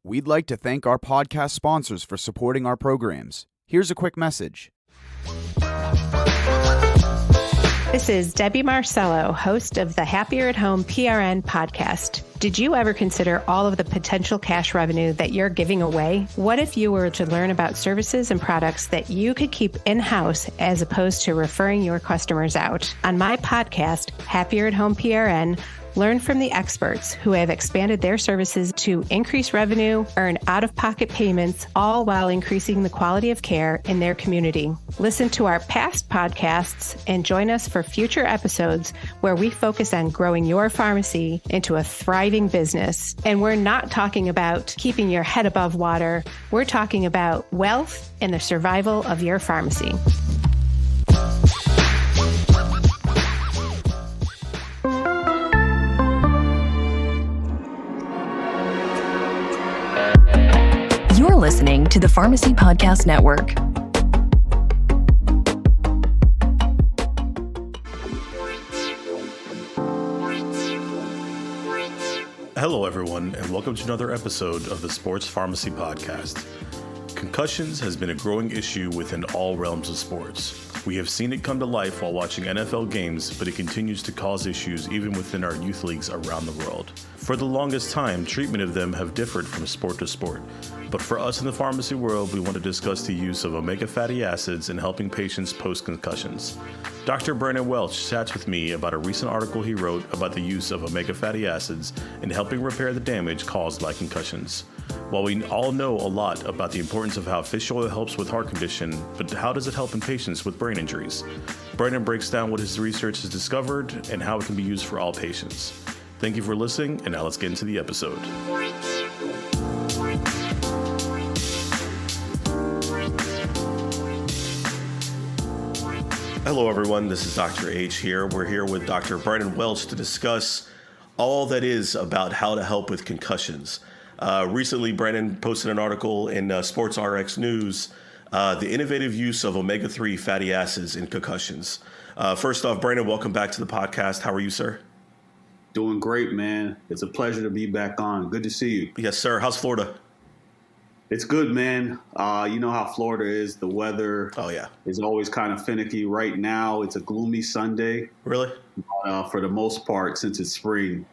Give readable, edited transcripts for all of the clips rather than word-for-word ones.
We'd like to thank our podcast sponsors for supporting our programs. Here's a quick message. This is Debbie Marcello, host of the Happier at Home PRN podcast. Did you ever consider all of the potential cash revenue that you're giving away? What if you were to learn about services and products that you could keep in-house as opposed to referring your customers out? On my podcast, Happier at Home PRN, learn from the experts who have expanded their services to increase revenue, earn out-of-pocket payments, all while increasing the quality of care in their community. Listen to our past podcasts and join us for future episodes where we focus on growing your pharmacy into a thriving business. And we're not talking about keeping your head above water. We're talking about wealth and the survival of your pharmacy. You're listening to the Pharmacy Podcast Network. Hello, everyone, and welcome to another episode of the Sports Pharmacy Podcast. Concussions has been a growing issue within all realms of sports. We have seen it come to life while watching NFL games, but it continues to cause issues even within our youth leagues around the world. For the longest time, treatment of them have differed from sport to sport. But for us in the pharmacy world, we want to discuss the use of omega fatty acids in helping patients post-concussions. Dr. Brandon Welch chats with me about a recent article he wrote about the use of omega fatty acids in helping repair the damage caused by concussions. While we all know a lot about the importance of how fish oil helps with heart condition, but how does it help in patients with brain injuries? Brandon breaks down what his research has discovered and how it can be used for all patients. Thank you for listening, and now let's get into the episode. Hello, everyone. This is Dr. H here. We're here with Dr. Brandon Welch to discuss all that is about how to help with concussions. Recently, Brandon posted an article in Sports RX News, the innovative use of omega-3 fatty acids in concussions. First off, Brandon, welcome back to the podcast. How are you, sir? Doing great, man. It's a pleasure to be back on. Good to see you. Yes, sir. How's Florida? It's good, man. You know how Florida is. The weather is always kind of finicky. Right now, it's a gloomy Sunday. Really? For the most part, since it's spring,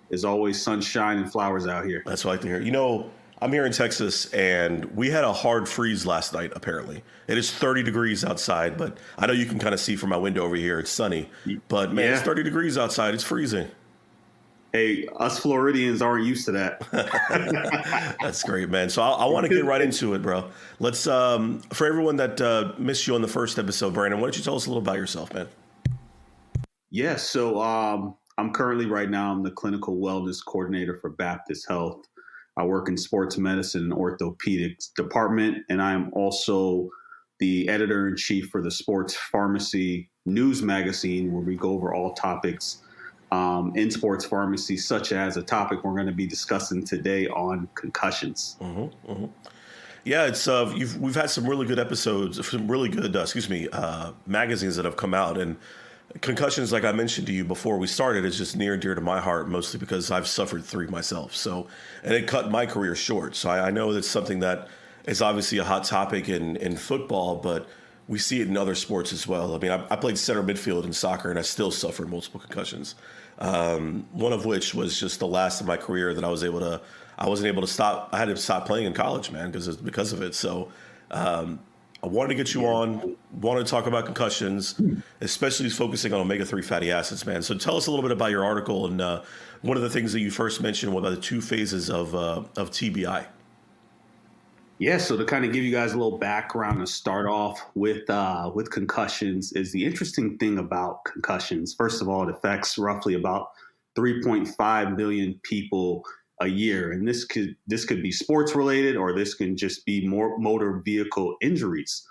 there's always sunshine and flowers out here. That's what I like to hear. You know, I'm here in Texas, and we had a hard freeze last night, apparently. It is 30 degrees outside, but I know you can kind of see from my window over here. It's sunny. But, man, It's 30 degrees outside. It's freezing. Hey, us Floridians aren't used to that. That's great, man. So I want to get right into it, bro. Let's, for everyone that missed you on the first episode, Brandon, why don't you tell us a little about yourself, man? Yeah, so I'm currently right now, I'm the clinical wellness coordinator for Baptist Health. I work in sports medicine and orthopedics department, and I'm also the editor-in-chief for the Sports Pharmacy News magazine, where we go over all topics in sports pharmacy, such as a topic we're going to be discussing today on concussions. Mm-hmm, mm-hmm. Yeah, it's we've had some really good episodes, some really good, magazines that have come out, and concussions, like I mentioned to you before we started, is just near and dear to my heart, mostly because I've suffered 3 myself. So, and it cut my career short. So I know that's something that is obviously a hot topic in football, but we see it in other sports as well. I mean, I played center midfield in soccer, and I still suffered multiple concussions. One of which was just the last of my career that I wasn't able to stop. I had to stop playing in college, man, because of it. So I wanted to get you on, wanted to talk about concussions, especially focusing on omega-3 fatty acids, man. So tell us a little bit about your article and one of the things that you first mentioned about the 2 phases of TBI. Yeah, so to kind of give you guys a little background to start off with concussions is the interesting thing about concussions. First of all, it affects roughly about 3.5 million people a year. And this could be sports related, or this can just be more motor vehicle injuries.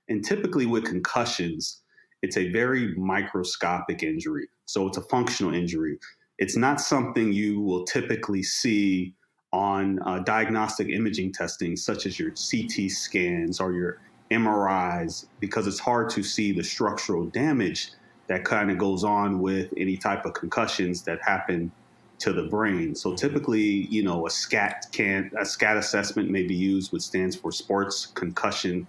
And typically with concussions, it's a very microscopic injury. So it's a functional injury. It's not something you will typically see on diagnostic imaging testing, such as your CT scans or your MRIs, because it's hard to see the structural damage that kind of goes on with any type of concussions that happen to the brain. So typically, a SCAT assessment may be used, which stands for Sports Concussion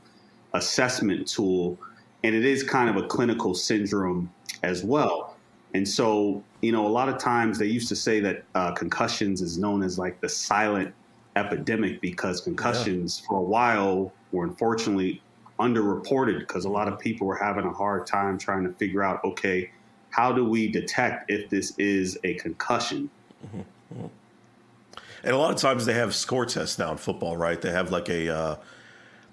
Assessment Tool, and it is kind of a clinical syndrome as well. And so, a lot of times they used to say that concussions is known as like the silent epidemic, because concussions for a while were unfortunately underreported, because a lot of people were having a hard time trying to figure out, okay, how do we detect if this is a concussion? Mm-hmm. And a lot of times they have score tests now in football, right? They have like the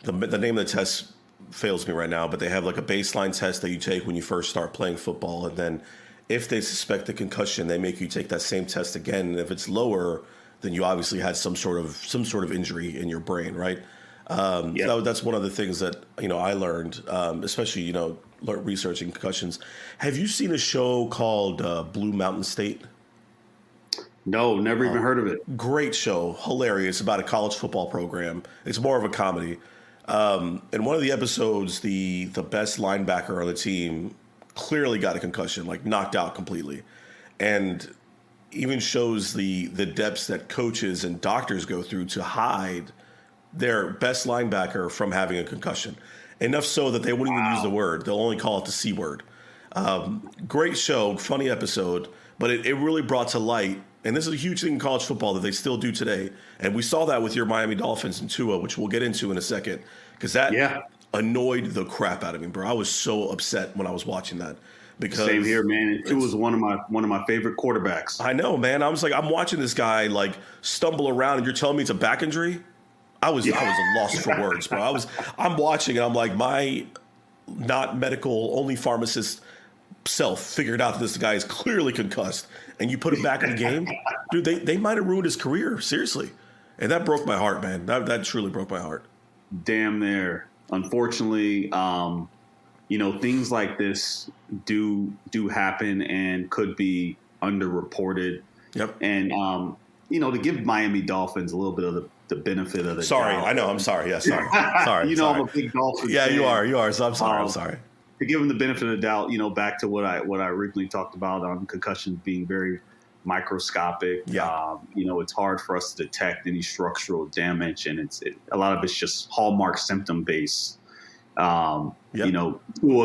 name of the test fails me right now, but they have like a baseline test that you take when you first start playing football. And then if they suspect a concussion, they make you take that same test again. And if it's lower, then you obviously had some sort of injury in your brain, right? So that's one of the things that, I learned, especially, researching concussions. Have you seen a show called Blue Mountain State? No, never even heard of it. Great show. Hilarious. About a college football program. It's more of a comedy. In one of the episodes, the best linebacker on the team clearly got a concussion, like knocked out completely. And even shows the depths that coaches and doctors go through to hide their best linebacker from having a concussion. Enough so that they wouldn't even use the word. They'll only call it the C word. Great show, funny episode, but it really brought to light, and this is a huge thing in college football that they still do today. And we saw that with your Miami Dolphins and Tua, which we'll get into in a second, because that annoyed the crap out of me, bro. I was so upset when I was watching that. Because same here, man. Tua was one of my favorite quarterbacks. I know, man. I was like, I'm watching this guy like stumble around, and you're telling me it's a back injury? I was lost for words, bro. I'm watching, and I'm like, my not medical, only pharmacist self figured out that this guy is clearly concussed, and you put him back in the game, dude. They might have ruined his career, seriously, and that broke my heart, man. That truly broke my heart. Damn there. Unfortunately, things like this do happen and could be underreported. Yep. And to give Miami Dolphins a little bit of the benefit of the sorry, doubt. I know. I'm sorry. Yeah, sorry. Sorry. Sorry. I'm a big Dolphins fan. You are. So I'm sorry. I'm sorry. To give them the benefit of the doubt, back to what I originally talked about on concussions being very microscopic. Yeah. It's hard for us to detect any structural damage, and a lot of it's just hallmark symptom based. Tua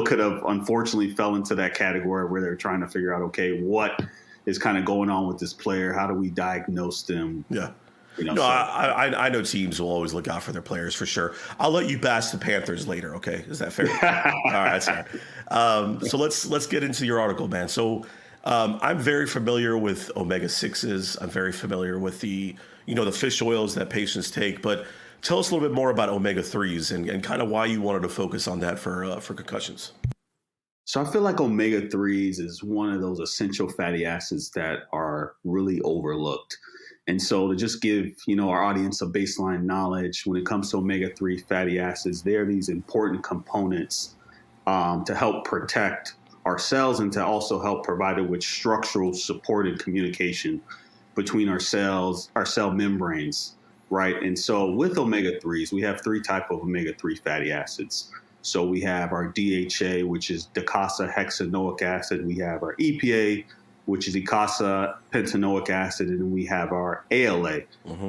could have unfortunately fell into that category where they're trying to figure out, okay, what is kind of going on with this player? How do we diagnose them? Yeah. I know teams will always look out for their players for sure. I'll let you bash the Panthers later. Okay. Is that fair? All right. That's fair. So let's get into your article, man. So I'm very familiar with omega-6s. I'm very familiar with the fish oils that patients take, but tell us a little bit more about omega-3s and kind of why you wanted to focus on that for concussions. So I feel like omega-3s is one of those essential fatty acids that are really overlooked. And so to just give, our audience a baseline knowledge when it comes to omega-3 fatty acids, they're these important components to help protect our cells and to also help provide it with structural supported communication between our cells, our cell membranes, right? And so with omega-3s, we have three types of omega-3 fatty acids. So we have our DHA, which is docosahexaenoic acid. We have our EPA, which is eicosapentaenoic acid, and then we have our ALA,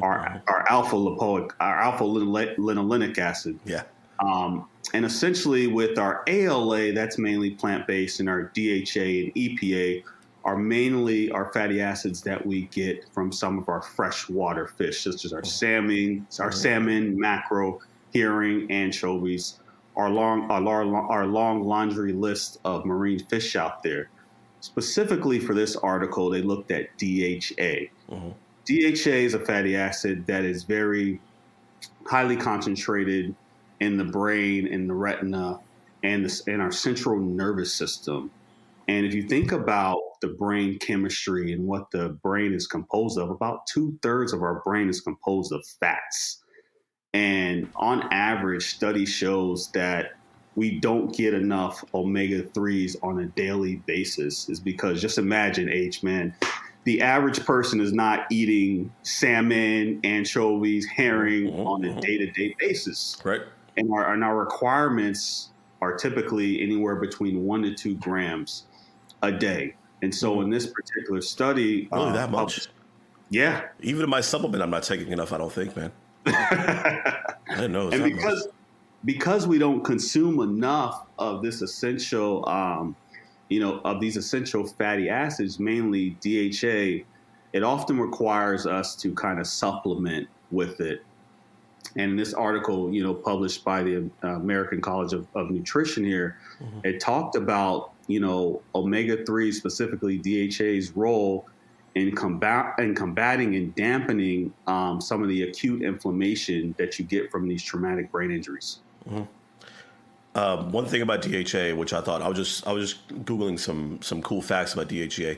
our alpha linolenic acid. Yeah. And essentially with our ALA, that's mainly plant-based, and our DHA and EPA are mainly our fatty acids that we get from some of our freshwater fish, such as our salmon, mackerel, herring, anchovies, our long laundry list of marine fish out there. Specifically for this article, they looked at DHA. DHA is a fatty acid that is very highly concentrated in the brain, in the retina, and in our central nervous system. And if you think about the brain chemistry and what the brain is composed of, about 2/3 of our brain is composed of fats. And on average, study shows that we don't get enough omega-3s on a daily basis, is because just imagine, the average person is not eating salmon, anchovies, herring on a day-to-day basis. Right. And our requirements are typically anywhere between 1 to 2 grams a day. And so in this particular study, really that much? Yeah. Even in my supplement, I'm not taking enough, I don't think, man. I didn't know. And because we don't consume enough of this essential, of these essential fatty acids, mainly DHA, it often requires us to kind of supplement with it. And in this article, published by the American College of Nutrition here, it talked about, omega-3, specifically DHA's role in combating and dampening some of the acute inflammation that you get from these traumatic brain injuries. One thing about DHA, which I thought I was just Googling some cool facts about DHA.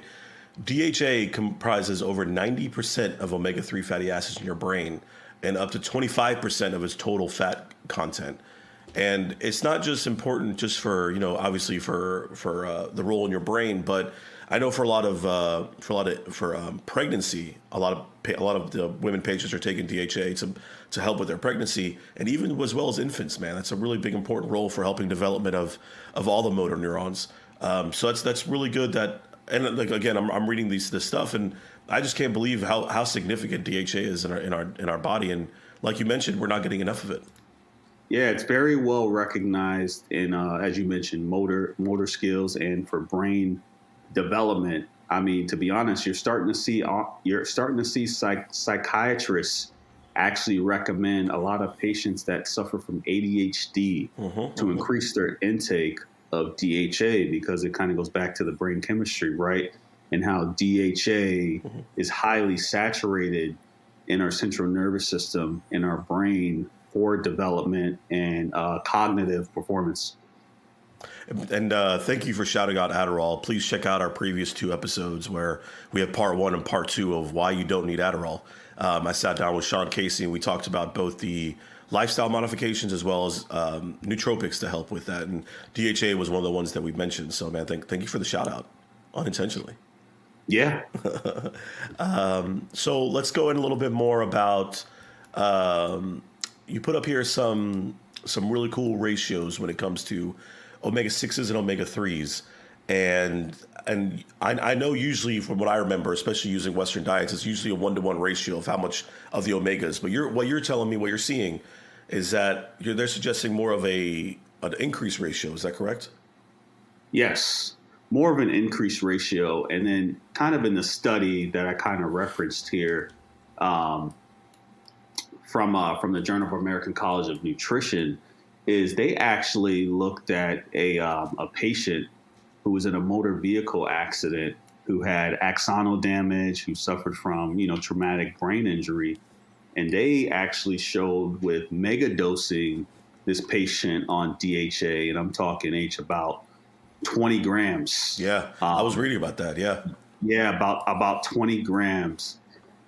DHA comprises over 90% of omega-3 fatty acids in your brain and up to 25% of its total fat content. And it's not just important just for, obviously for the role in your brain, but I know for pregnancy, a lot of the women patients are taking DHA to help with their pregnancy, and even as well as infants, man. That's a really big important role for helping development of all the motor neurons. So that's really good that. And like again, I'm reading this stuff, and I just can't believe how significant DHA is in our body. And like you mentioned, we're not getting enough of it. Yeah, it's very well recognized in, as you mentioned, motor skills and for brain development. I mean, to be honest, you're starting to see psychiatrists actually recommend a lot of patients that suffer from ADHD to increase their intake of DHA, because it kind of goes back to the brain chemistry, right? And how DHA is highly saturated in our central nervous system, in our brain, for development and cognitive performance. And thank you for shouting out Adderall. Please check out our previous 2 episodes where we have part 1 and part 2 of why you don't need Adderall. I sat down with Sean Casey and we talked about both the lifestyle modifications as well as nootropics to help with that. And DHA was one of the ones that we mentioned. So, man, thank you for the shout out unintentionally. Yeah. So let's go in a little bit more about, you put up here some really cool ratios when it comes to omega-6s and omega-3s. And I know usually from what I remember, especially using Western diets, it's usually a 1-to-1 ratio of how much of the omegas. But what you're telling me, what you're seeing is that they're suggesting more of an increased ratio. Is that correct? Yes, more of an increased ratio. And then kind of in the study that I kind of referenced here from the Journal of American College of Nutrition, is they actually looked at a patient who was in a motor vehicle accident, who had axonal damage, who suffered from, traumatic brain injury. And they actually showed with mega dosing this patient on DHA, and I'm talking about 20 grams. Yeah, I was reading about that. Yeah. Yeah, about 20 grams.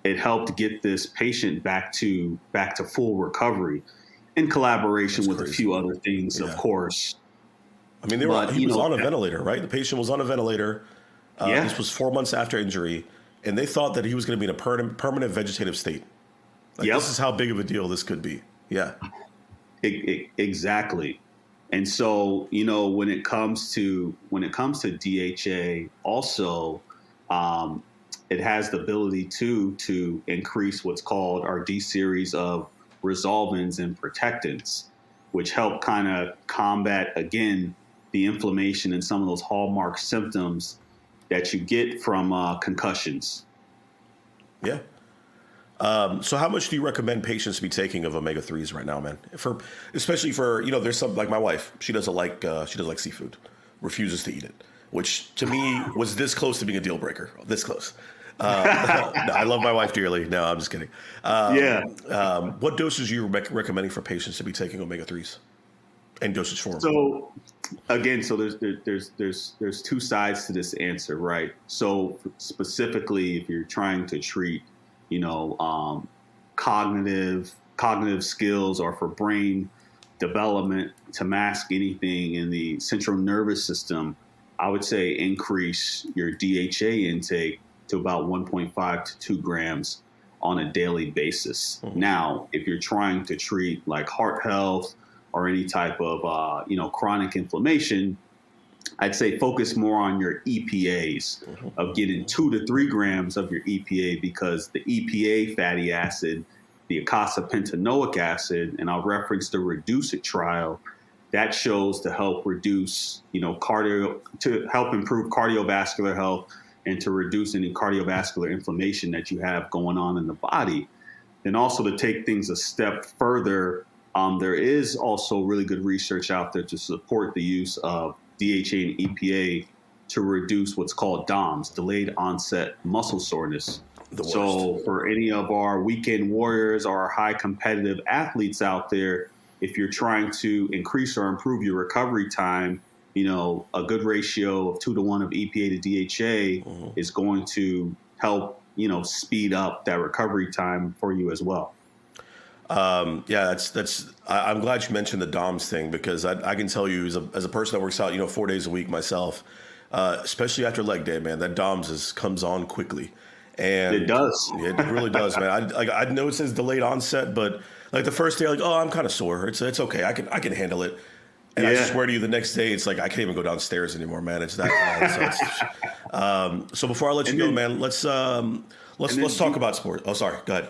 It helped get this patient back to full recovery, in collaboration with a few other things, of course. I mean, he was on a ventilator, right? The patient was on a ventilator. This was 4 months after injury, and they thought that he was going to be in a permanent vegetative state. This is how big of a deal this could be. Yeah. Exactly. And so, when it comes to DHA, also, it has the ability to increase what's called our D series of resolvins and protectants, which help kind of combat, again, the inflammation and some of those hallmark symptoms that you get from concussions. Yeah. So how much do you recommend patients to be taking of omega-3s right now, man? Especially for, there's some, like my wife, she doesn't like seafood, refuses to eat it, which to me was this close to being a deal breaker, this close. No, I love my wife dearly. No, I'm just kidding. What doses are you recommending for patients to be taking omega-3s and dosage form? So again, there's 2 sides to this answer, right? So specifically, if you're trying to treat, cognitive skills, or for brain development to mask anything in the central nervous system, I would say increase your DHA intake to about 1.5 to 2 grams on a daily basis. Now, if you're trying to treat like heart health or any type of, chronic inflammation, I'd say focus more on your EPAs of getting 2 to 3 grams of your EPA, because the EPA fatty acid, the eicosapentaenoic acid, and I'll reference the Reduce It trial, that shows to help reduce, to help improve cardiovascular health and to reduce any cardiovascular inflammation that you have going on in the body. And also to take things a step further, there is also really good research out there to support the use of DHA and EPA to reduce what's called DOMS, delayed onset muscle soreness. So for any of our weekend warriors or our high competitive athletes out there, if you're trying to increase or improve your recovery time, a good ratio of 2 to 1 of EPA to DHA is going to help, speed up that recovery time for you as well. I'm glad you mentioned the DOMS thing, because I can tell you as a person that works out, 4 days a week myself, especially after leg day, man, that DOMS comes on quickly. And it does. It really does, man. I know it says delayed onset, but like the first day, I'm kind of sore. It's okay. I can handle it. And I swear to you, the next day, it's like I can't even go downstairs anymore, man. It's that bad. So before I let you go, man, let's talk about sport. Oh, sorry. Go ahead.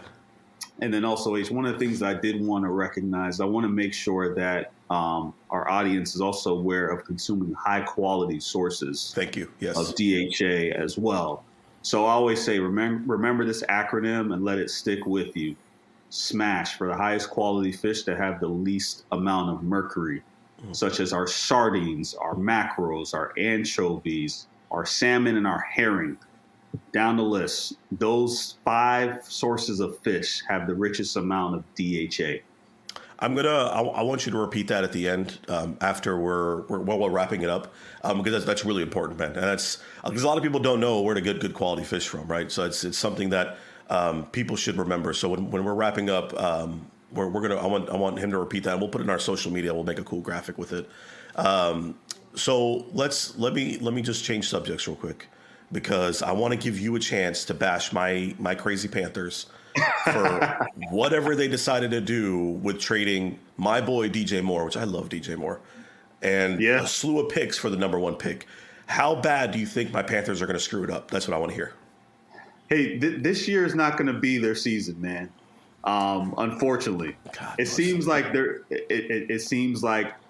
And then also, H, one of the things I did want to recognize, I want to make sure that our audience is also aware of consuming high quality sources. Thank you. Yes. Of DHA as well. So I always say, remember this acronym and let it stick with you. SMASH, for the highest quality fish that have the least amount of mercury, such as our sardines, our mackerels, our anchovies, our salmon, and our herring. Down the list, those 5 sources of fish have the richest amount of DHA. I want you to repeat that at the end after we're wrapping it up, because that's really important, man. And that's because a lot of people don't know where to get good quality fish from, right? So it's something that people should remember. So when we're wrapping up, I want him to repeat that, and we'll put it in our social media. We'll make a cool graphic with it. So let me just change subjects real quick, because I want to give you a chance to bash my crazy Panthers for whatever they decided to do with trading my boy DJ Moore, which I love DJ Moore, and a slew of picks for the number 1 pick. How bad do you think my Panthers are going to screw it up? That's what I want to hear. Hey, this year is not going to be their season, man. Unfortunately, it seems like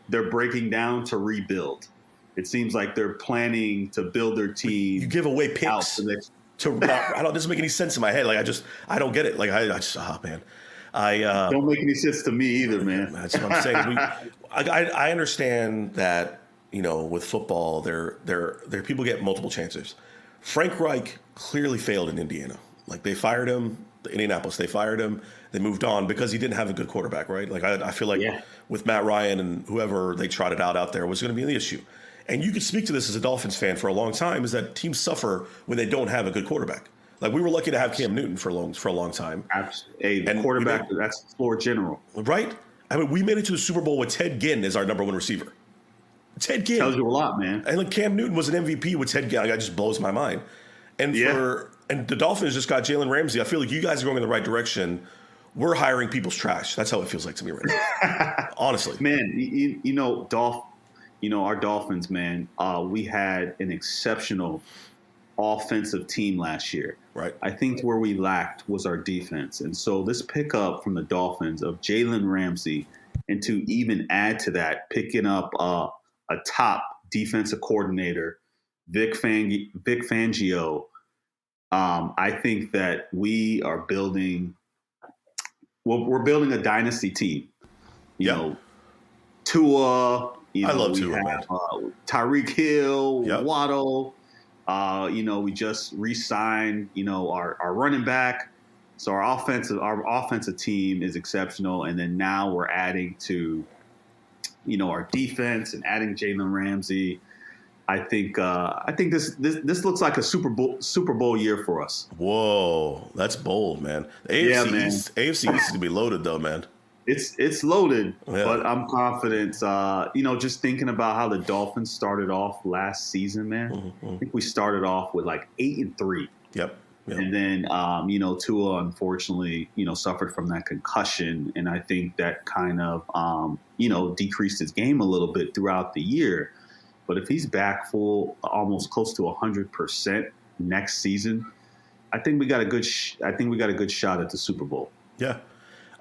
they're breaking down to rebuild. It seems like they're planning to build their team. You give away picks this doesn't make any sense in my head. Like I don't get it. Like I don't make any sense to me either, man. That's what I'm saying. I understand that, with football, there people get multiple chances. Frank Reich clearly failed in Indiana. Like they fired him, Indianapolis. They fired him. They moved on because he didn't have a good quarterback, right? Like I feel like with Matt Ryan and whoever they trotted out there was going to be the issue. And you could speak to this as a Dolphins fan for a long time, is that teams suffer when they don't have a good quarterback. Like we were lucky to have Cam Newton for a long time. Absolutely. The quarterback, that's the floor general. Right? I mean, we made it to the Super Bowl with Ted Ginn as our number 1 receiver. Ted Ginn. Tells you a lot, man. And like Cam Newton was an MVP with Ted Ginn. That just blows my mind. And the Dolphins just got Jalen Ramsey. I feel like you guys are going in the right direction. We're hiring people's trash. That's how it feels like to me right now. Honestly. Man, our Dolphins, man, we had an exceptional offensive team last year. Right. I think where we lacked was our defense. And so this pickup from the Dolphins of Jalen Ramsey, and to even add to that, picking up a top defensive coordinator, Vic Fangio, I think that we are building a dynasty team. You know, Tua. I love Tua, man. Tyreek Hill, Yep. Waddle. We just re-signed, our running back. So our offensive team is exceptional, and then now we're adding to, our defense and adding Jalen Ramsey. I think this looks like a Super Bowl year for us. Whoa, that's bold, man. The AFC East is gonna be loaded though, man. It's loaded, but I'm confident. Just thinking about how the Dolphins started off last season, man. Mm-hmm. I think we started off with like 8-3. Yep. And then, Tua unfortunately, suffered from that concussion, and I think that kind of, decreased his game a little bit throughout the year. But if he's back full, almost close to 100% next season, I think we got a good shot at the Super Bowl. Yeah.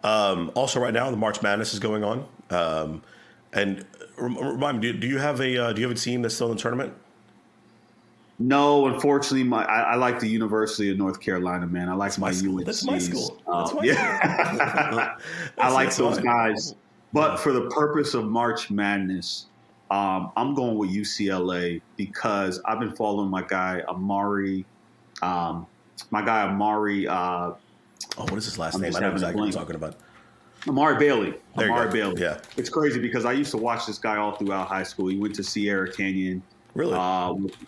Also, right now the March Madness is going on. And remind me, do you have a team that's still in the tournament? No, unfortunately, I like the University of North Carolina, man. I like my UNC. That's my school. That's my school. I like those guys. But for the purpose of March Madness, I'm going with UCLA because I've been following my guy Amari. What is his last name? I know exactly what you're talking about. Amari Bailey. Bailey. Yeah. It's crazy because I used to watch this guy all throughout high school. He went to Sierra Canyon. Really?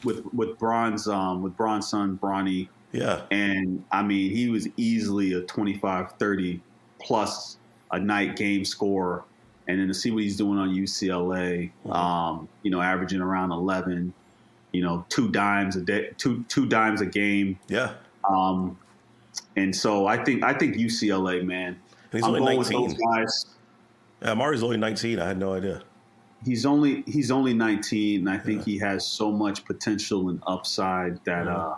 With Braun's son, Bronny. Yeah. And, I mean, he was easily a 25, 30 plus a night game scorer. And then to see what he's doing on UCLA, averaging around 11, 2 dimes a day, two dimes a game. Yeah. And so I think UCLA, man. And he's only 19. With those guys. Yeah, Amari's only 19. I had no idea. He's only 19, and I think he has so much potential and upside that I'm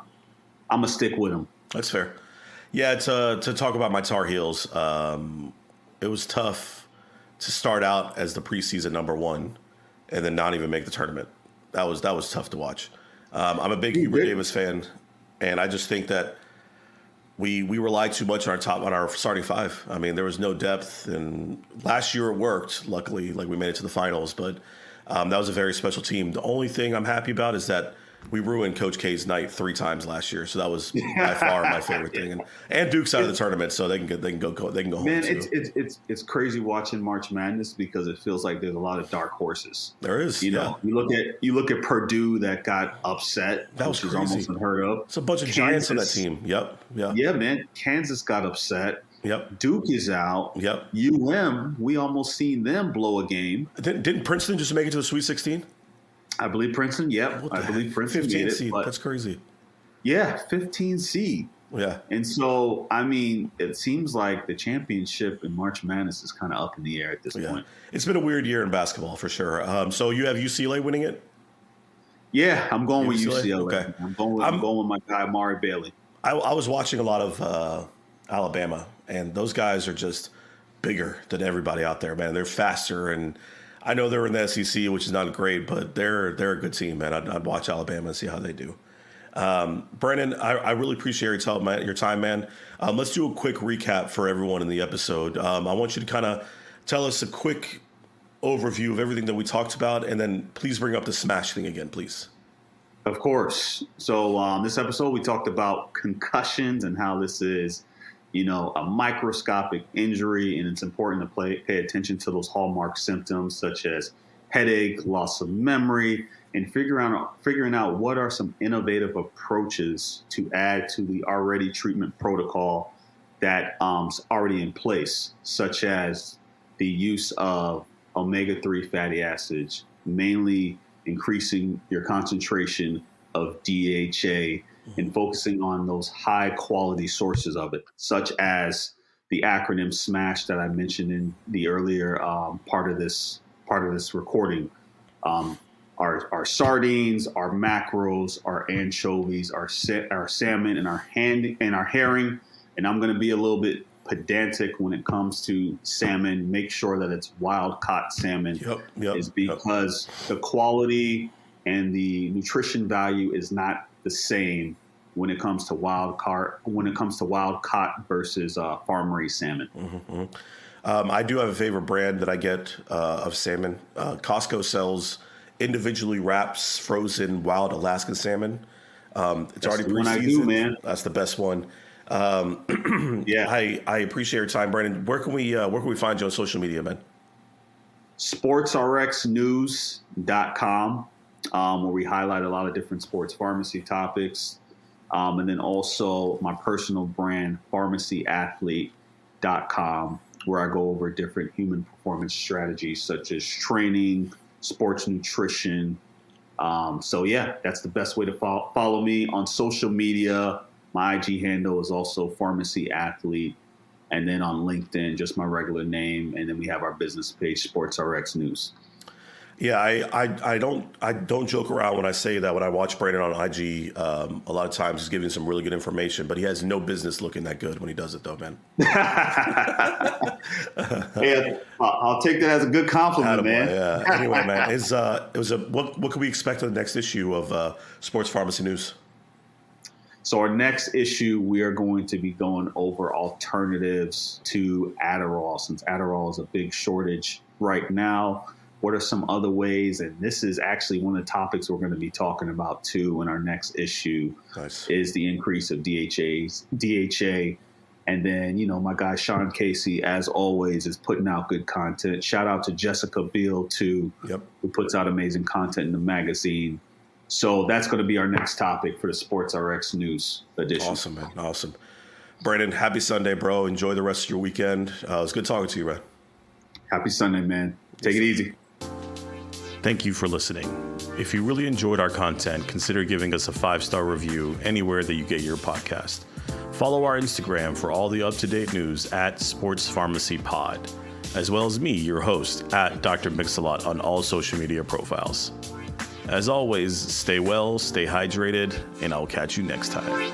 gonna stick with him. That's fair. Yeah, to talk about my Tar Heels, it was tough to start out as the preseason number 1 and then not even make the tournament. That was tough to watch. I'm a big Hubert Davis fan, and I just think that we relied too much on our starting 5. I mean, there was no depth, and last year it worked. Luckily, we made it to the finals, but that was a very special team. The only thing I'm happy about is that we ruined Coach K's night 3 times last year, so that was by far my favorite thing. And Duke's out of the tournament, so they can go home. Man, too. it's crazy watching March Madness because it feels like there's a lot of dark horses. There is. You look at Purdue that got upset. That was crazy. Almost unheard of. It's a bunch of giants on that team. Yep. Yeah. Yeah, man. Kansas got upset. Yep. Duke is out. Yep. we almost seen them blow a game. Didn't Princeton just make it to the Sweet 16? I believe Princeton. Yep. I believe Princeton 15 made it. seed. That's crazy. Yeah, 15 seed. Yeah. And so, I mean, it seems like the championship in March Madness is kind of up in the air at this point. It's been a weird year in basketball for sure. So you have UCLA winning it? Yeah, I'm going with UCLA. Okay. I'm going with my guy, Amari Bailey. I was watching a lot of Alabama, and those guys are just bigger than everybody out there, man. They're faster, and I know they're in the SEC, which is not great, but they're a good team, man. I'd watch Alabama and see how they do. Brandon, I really appreciate your time, man. Let's do a quick recap for everyone in the episode. I want you to kind of tell us a quick overview of everything that we talked about, and then please bring up the Smash thing again, please. Of course. So this episode, we talked about concussions and how this is, a microscopic injury, and it's important to pay attention to those hallmark symptoms such as headache, loss of memory, and figuring out what are some innovative approaches to add to the already treatment protocol that is already in place, such as the use of omega-3 fatty acids, mainly increasing your concentration of DHA and focusing on those high quality sources of it, such as the acronym SMASH that I mentioned in the earlier part of this recording. Our sardines, our mackerels, our anchovies, our salmon, and our herring. And I'm going to be a little bit pedantic when it comes to salmon. Make sure that it's wild caught salmon. Is because the quality and the nutrition value is not the same when it comes to wild caught versus farm raised salmon. Mm-hmm. I do have a favorite brand that I get of salmon. Costco sells individually wraps frozen wild Alaskan salmon. It's already pre-seasoned. I do, man. That's the best one. I appreciate your time, Brandon. Where can we find you on social media, man? sportsrxnews.com, where we highlight a lot of different sports pharmacy topics. And then also my personal brand, pharmacyathlete.com, where I go over different human performance strategies such as training, sports nutrition. That's the best way to follow me on social media. My IG handle is also Pharmacy Athlete. And then on LinkedIn, just my regular name. And then we have our business page, Sports RX News. Yeah, I don't joke around when I say that. When I watch Brandon on IG, a lot of times he's giving some really good information, but he has no business looking that good when he does it, though, man. Yeah, I'll take that as a good compliment, man. Yeah. Anyway, man, what can we expect on the next issue of Sports Pharmacy News? So our next issue, we are going to be going over alternatives to Adderall, since Adderall is a big shortage right now. What are some other ways? And this is actually one of the topics we're going to be talking about too in our next issue. Nice. Is the increase of DHA. And then, my guy Sean Casey, as always, is putting out good content. Shout out to Jessica Biel too, who puts out amazing content in the magazine. So that's going to be our next topic for the Sports RX News edition. Awesome, man. Awesome. Brandon, happy Sunday, bro. Enjoy the rest of your weekend. It was good talking to you, man. Happy Sunday, man. Take it easy. Thank you for listening. If you really enjoyed our content, consider giving us a 5-star review anywhere that you get your podcast. Follow our Instagram for all the up-to-date news at Sports Pharmacy Pod, as well as me, your host, at Dr. Mix-a-Lot on all social media profiles. As always, stay well, stay hydrated, and I'll catch you next time.